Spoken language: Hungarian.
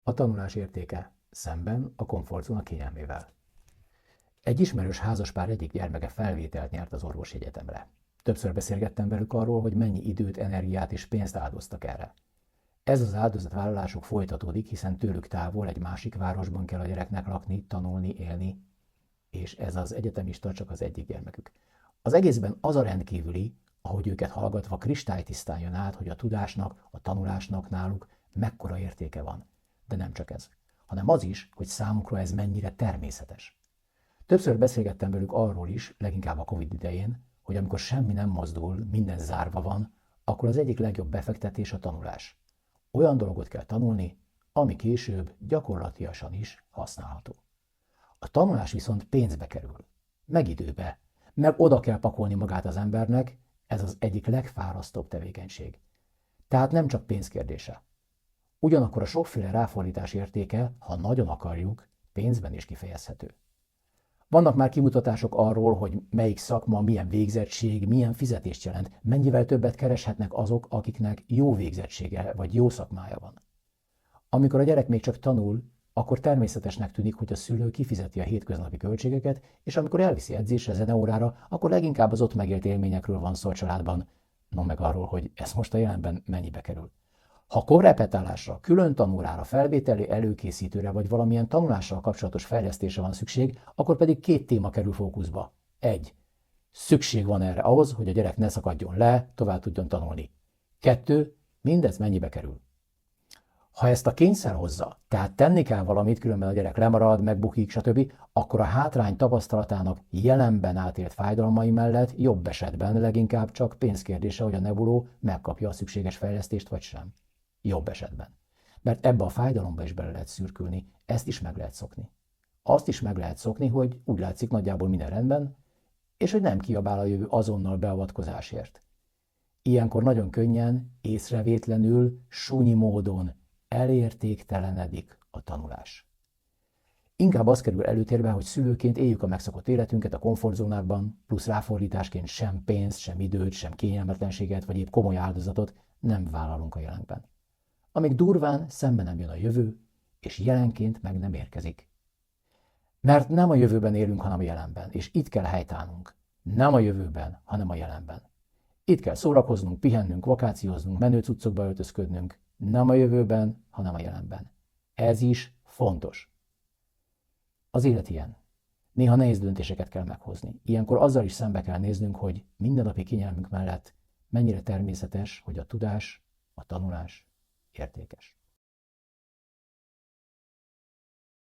A tanulás értéke szemben a komfortzóna kényelmével. Egy ismerős házaspár egyik gyermeke felvételt nyert az orvosi egyetemre. Többször beszélgettem velük arról, hogy mennyi időt, energiát és pénzt áldoztak erre. Ez az áldozatvállalásuk folytatódik, hiszen tőlük távol egy másik városban kell a gyereknek lakni, tanulni, élni, és ez az egyetemista csak az egyik gyermekük. Az egészben az a rendkívüli, ahogy őket hallgatva kristálytisztán jön át, hogy a tudásnak, a tanulásnak náluk mekkora értéke van. De nem csak ez, hanem az is, hogy számukra ez mennyire természetes. Többször beszélgettem velük arról is, leginkább a Covid idején, hogy amikor semmi nem mozdul, minden zárva van, akkor az egyik legjobb befektetés a tanulás. Olyan dolgot kell tanulni, ami később gyakorlatiasan is használható. A tanulás viszont pénzbe kerül, meg időbe, meg oda kell pakolni magát az embernek, ez az egyik legfárasztóbb tevékenység. Tehát nem csak pénzkérdése. Ugyanakkor a sokféle ráfordítás értéke, ha nagyon akarjuk, pénzben is kifejezhető. Vannak már kimutatások arról, hogy melyik szakma, milyen végzettség, milyen fizetést jelent, mennyivel többet kereshetnek azok, akiknek jó végzettsége vagy jó szakmája van. Amikor a gyerek még csak tanul, akkor természetesnek tűnik, hogy a szülő kifizeti a hétköznapi költségeket, és amikor elviszi edzésre, zeneórára, akkor leginkább az ott megélt élményekről van szó a családban, no meg arról, hogy ez most a jelenben mennyibe kerül. Ha korrepetálásra, külön tanórára, felvételi előkészítőre vagy valamilyen tanulással kapcsolatos fejlesztésre van szükség, akkor pedig két téma kerül fókuszba. 1. Szükség van erre ahhoz, hogy a gyerek ne szakadjon le, tovább tudjon tanulni. 2. Mindez mennyibe kerül. Ha ezt a kényszer hozza, tehát tenni kell valamit, különben a gyerek lemarad, megbukik, stb., akkor a hátrány tapasztalatának jelenben átélt fájdalmai mellett jobb esetben leginkább csak pénzkérdése, hogy a nebuló megkapja a szükséges fejlesztést vagy sem. Jobb esetben. Mert ebbe a fájdalomba is bele lehet szürkülni, ezt is meg lehet szokni. Azt is meg lehet szokni, hogy úgy látszik nagyjából minden rendben, és hogy nem kiabál a jövő azonnal beavatkozásért. Ilyenkor nagyon könnyen, észrevétlenül, súnyi módon elértéktelenedik a tanulás. Inkább az kerül előtérbe, hogy szülőként éljük a megszokott életünket a komfortzónákban, plusz ráfordításként sem pénzt, sem időt, sem kényelmetlenséget, vagy épp komoly áldozatot nem vállalunk a jelenben. Amíg durván szembe nem jön a jövő, és jelenként meg nem érkezik. Mert nem a jövőben élünk, hanem a jelenben, és itt kell helytállnunk. Nem a jövőben, hanem a jelenben. Itt kell szórakoznunk, pihennünk, vakációznunk, menő cuccokba öltözködnünk. Nem a jövőben, hanem a jelenben. Ez is fontos. Az élet ilyen. Néha nehéz döntéseket kell meghozni. Ilyenkor azzal is szembe kell néznünk, hogy mindennapi kényelmünk mellett mennyire természetes, hogy a tudás, a tanulás értékes.